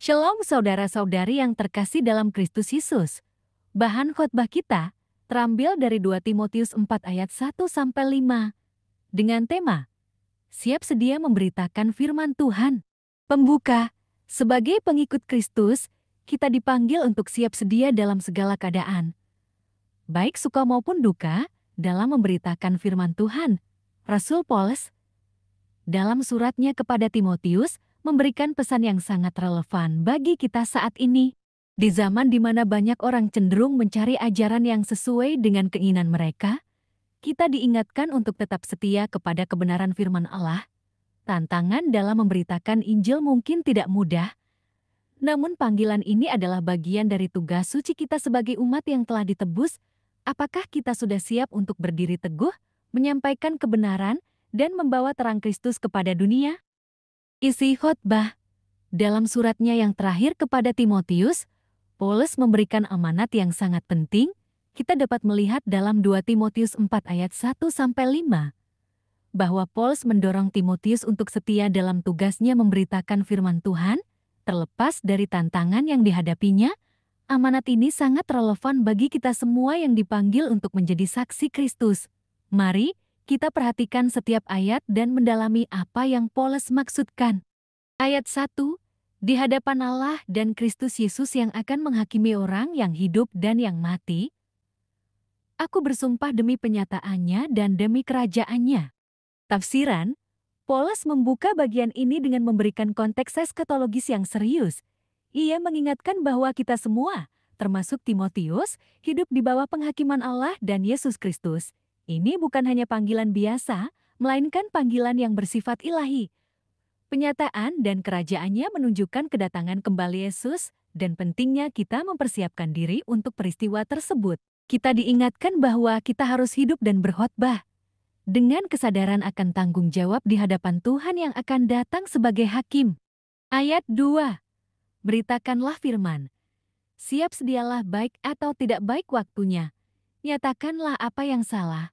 Shalom saudara-saudari yang terkasih dalam Kristus Yesus. Bahan khotbah kita terambil dari 2 Timotius 4 ayat 1-5 dengan tema Siap sedia memberitakan firman Tuhan. Pembuka, sebagai pengikut Kristus, kita dipanggil untuk siap sedia dalam segala keadaan. Baik suka maupun duka dalam memberitakan firman Tuhan. Rasul Paulus dalam suratnya kepada Timotius memberikan pesan yang sangat relevan bagi kita saat ini. Di zaman di mana banyak orang cenderung mencari ajaran yang sesuai dengan keinginan mereka, kita diingatkan untuk tetap setia kepada kebenaran firman Allah. Tantangan dalam memberitakan Injil mungkin tidak mudah, namun panggilan ini adalah bagian dari tugas suci kita sebagai umat yang telah ditebus. Apakah kita sudah siap untuk berdiri teguh, menyampaikan kebenaran, dan membawa terang Kristus kepada dunia? Isi khotbah. Dalam suratnya yang terakhir kepada Timotius, Paulus memberikan amanat yang sangat penting. Kita dapat melihat dalam 2 Timotius 4 ayat 1-5 bahwa Paulus mendorong Timotius untuk setia dalam tugasnya memberitakan firman Tuhan, terlepas dari tantangan yang dihadapinya. Amanat ini sangat relevan bagi kita semua yang dipanggil untuk menjadi saksi Kristus. Mari kita perhatikan setiap ayat dan mendalami apa yang Paulus maksudkan. Ayat 1, di hadapan Allah dan Kristus Yesus yang akan menghakimi orang yang hidup dan yang mati, aku bersumpah demi penyataannya dan demi kerajaannya. Tafsiran, Paulus membuka bagian ini dengan memberikan konteks eskatologis yang serius. Ia mengingatkan bahwa kita semua, termasuk Timotius, hidup di bawah penghakiman Allah dan Yesus Kristus. Ini bukan hanya panggilan biasa, melainkan panggilan yang bersifat ilahi. Penyataan dan kerajaannya menunjukkan kedatangan kembali Yesus dan pentingnya kita mempersiapkan diri untuk peristiwa tersebut. Kita diingatkan bahwa kita harus hidup dan berkhotbah dengan kesadaran akan tanggung jawab di hadapan Tuhan yang akan datang sebagai hakim. Ayat 2. Beritakanlah firman. Siap sedialah baik atau tidak baik waktunya. Nyatakanlah apa yang salah.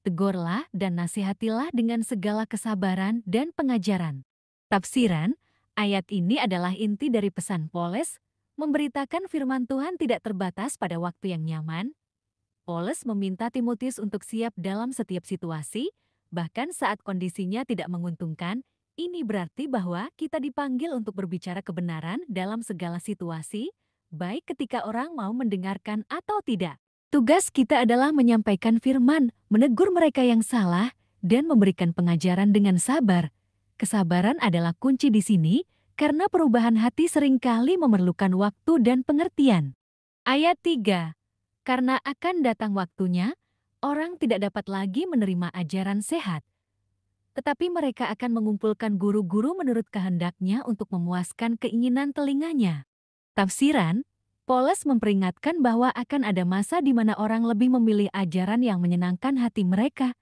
Tegurlah dan nasihatilah dengan segala kesabaran dan pengajaran. Tafsiran, ayat ini adalah inti dari pesan Paulus, memberitakan firman Tuhan tidak terbatas pada waktu yang nyaman. Paulus meminta Timotius untuk siap dalam setiap situasi, bahkan saat kondisinya tidak menguntungkan. Ini berarti bahwa kita dipanggil untuk berbicara kebenaran dalam segala situasi, baik ketika orang mau mendengarkan atau tidak. Tugas kita adalah menyampaikan firman, menegur mereka yang salah, dan memberikan pengajaran dengan sabar. Kesabaran adalah kunci di sini, karena perubahan hati seringkali memerlukan waktu dan pengertian. Ayat 3. Karena akan datang waktunya, orang tidak dapat lagi menerima ajaran sehat. Tetapi mereka akan mengumpulkan guru-guru menurut kehendaknya untuk memuaskan keinginan telinganya. Tafsiran, Paulus memperingatkan bahwa akan ada masa di mana orang lebih memilih ajaran yang menyenangkan hati mereka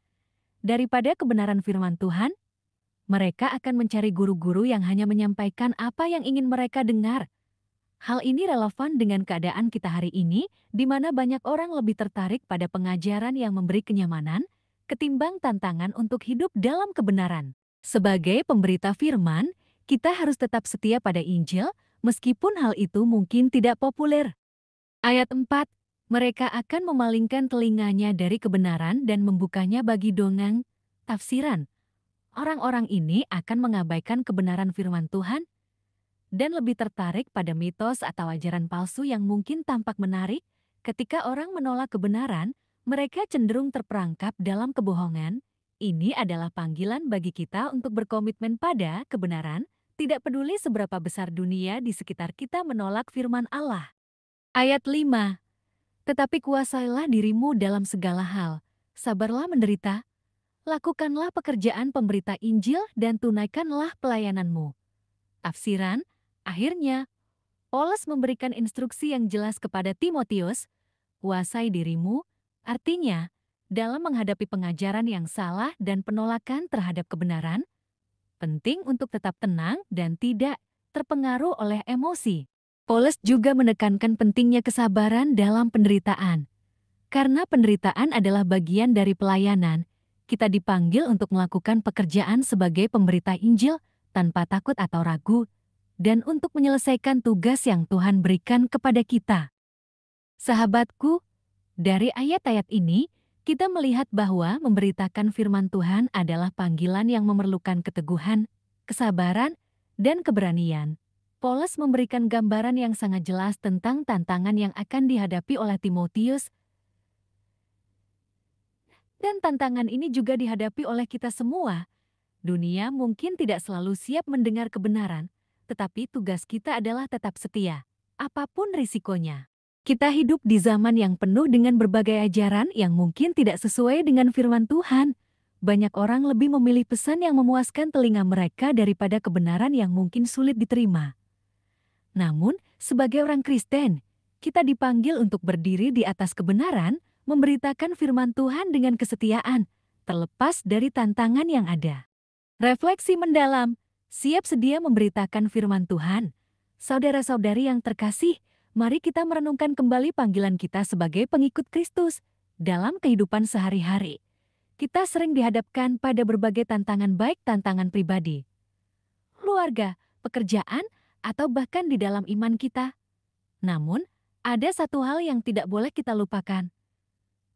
daripada kebenaran firman Tuhan. Mereka akan mencari guru-guru yang hanya menyampaikan apa yang ingin mereka dengar. Hal ini relevan dengan keadaan kita hari ini, di mana banyak orang lebih tertarik pada pengajaran yang memberi kenyamanan ketimbang tantangan untuk hidup dalam kebenaran. Sebagai pemberita firman, kita harus tetap setia pada Injil, meskipun hal itu mungkin tidak populer. Ayat 4, mereka akan memalingkan telinganya dari kebenaran dan membukanya bagi dongeng. Tafsiran, orang-orang ini akan mengabaikan kebenaran firman Tuhan dan lebih tertarik pada mitos atau ajaran palsu yang mungkin tampak menarik. Ketika orang menolak kebenaran, mereka cenderung terperangkap dalam kebohongan. Ini adalah panggilan bagi kita untuk berkomitmen pada kebenaran, tidak peduli seberapa besar dunia di sekitar kita menolak firman Allah. Ayat 5. Tetapi kuasailah dirimu dalam segala hal, sabarlah menderita, lakukanlah pekerjaan pemberita Injil dan tunaikanlah pelayananmu. Tafsiran, akhirnya, Paulus memberikan instruksi yang jelas kepada Timotius, kuasai dirimu, artinya, dalam menghadapi pengajaran yang salah dan penolakan terhadap kebenaran, penting untuk tetap tenang dan tidak terpengaruh oleh emosi. Paulus juga menekankan pentingnya kesabaran dalam penderitaan. Karena penderitaan adalah bagian dari pelayanan, kita dipanggil untuk melakukan pekerjaan sebagai pemberita Injil tanpa takut atau ragu. dan untuk menyelesaikan tugas yang Tuhan berikan kepada kita. Sahabatku, dari ayat-ayat ini, kita melihat bahwa memberitakan firman Tuhan adalah panggilan yang memerlukan keteguhan, kesabaran, dan keberanian. Paulus memberikan gambaran yang sangat jelas tentang tantangan yang akan dihadapi oleh Timotius, dan tantangan ini juga dihadapi oleh kita semua. Dunia mungkin tidak selalu siap mendengar kebenaran, tetapi tugas kita adalah tetap setia, apapun risikonya. Kita hidup di zaman yang penuh dengan berbagai ajaran yang mungkin tidak sesuai dengan firman Tuhan. Banyak orang lebih memilih pesan yang memuaskan telinga mereka daripada kebenaran yang mungkin sulit diterima. Namun, sebagai orang Kristen, kita dipanggil untuk berdiri di atas kebenaran, memberitakan firman Tuhan dengan kesetiaan, terlepas dari tantangan yang ada. Refleksi mendalam, siap sedia memberitakan firman Tuhan. Saudara-saudari yang terkasih, mari kita merenungkan kembali panggilan kita sebagai pengikut Kristus dalam kehidupan sehari-hari. Kita sering dihadapkan pada berbagai tantangan, baik tantangan pribadi, keluarga, pekerjaan, atau bahkan di dalam iman kita. Namun, ada satu hal yang tidak boleh kita lupakan.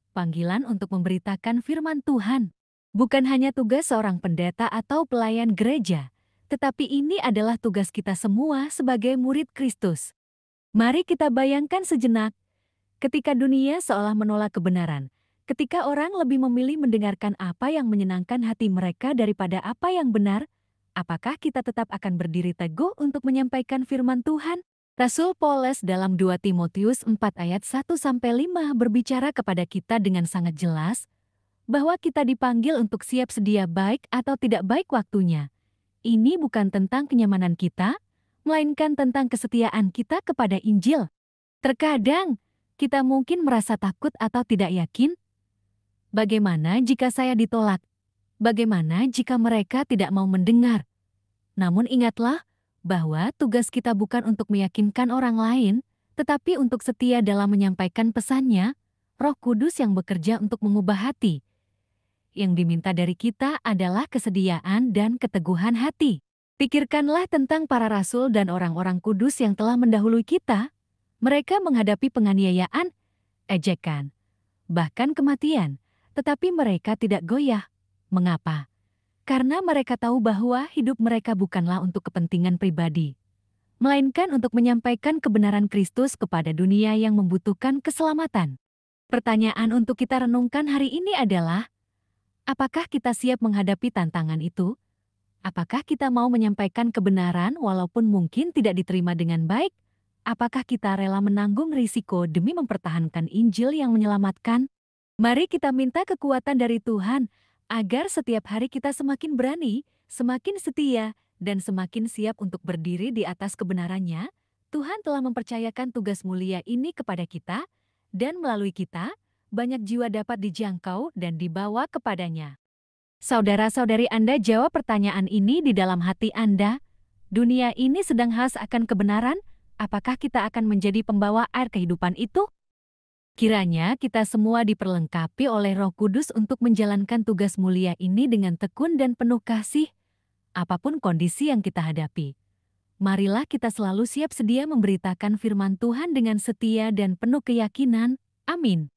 Panggilan untuk memberitakan firman Tuhan bukan hanya tugas seorang pendeta atau pelayan gereja, tetapi ini adalah tugas kita semua sebagai murid Kristus. Mari kita bayangkan sejenak, ketika dunia seolah menolak kebenaran, ketika orang lebih memilih mendengarkan apa yang menyenangkan hati mereka daripada apa yang benar, apakah kita tetap akan berdiri teguh untuk menyampaikan firman Tuhan? Rasul Paulus dalam 2 Timotius 4 ayat 1-5 berbicara kepada kita dengan sangat jelas, bahwa kita dipanggil untuk siap sedia baik atau tidak baik waktunya. Ini bukan tentang kenyamanan kita, melainkan tentang kesetiaan kita kepada Injil. Terkadang, kita mungkin merasa takut atau tidak yakin. Bagaimana jika saya ditolak? Bagaimana jika mereka tidak mau mendengar? Namun ingatlah bahwa tugas kita bukan untuk meyakinkan orang lain, tetapi untuk setia dalam menyampaikan pesannya. Roh Kudus yang bekerja untuk mengubah hati. Yang diminta dari kita adalah kesediaan dan keteguhan hati. Pikirkanlah tentang para rasul dan orang-orang kudus yang telah mendahului kita. Mereka menghadapi penganiayaan, ejekan, bahkan kematian, tetapi mereka tidak goyah. Mengapa? Karena mereka tahu bahwa hidup mereka bukanlah untuk kepentingan pribadi, melainkan untuk menyampaikan kebenaran Kristus kepada dunia yang membutuhkan keselamatan. Pertanyaan untuk kita renungkan hari ini adalah, apakah kita siap menghadapi tantangan itu? Apakah kita mau menyampaikan kebenaran walaupun mungkin tidak diterima dengan baik? Apakah kita rela menanggung risiko demi mempertahankan Injil yang menyelamatkan? Mari kita minta kekuatan dari Tuhan agar setiap hari kita semakin berani, semakin setia, dan semakin siap untuk berdiri di atas kebenarannya. Tuhan telah mempercayakan tugas mulia ini kepada kita, dan melalui kita, banyak jiwa dapat dijangkau dan dibawa kepadanya. Saudara-saudari Anda jawab pertanyaan ini di dalam hati Anda. Dunia ini sedang haus akan kebenaran, apakah kita akan menjadi pembawa air kehidupan itu? Kiranya kita semua diperlengkapi oleh Roh Kudus untuk menjalankan tugas mulia ini dengan tekun dan penuh kasih, apapun kondisi yang kita hadapi. Marilah kita selalu siap sedia memberitakan firman Tuhan dengan setia dan penuh keyakinan. Amin.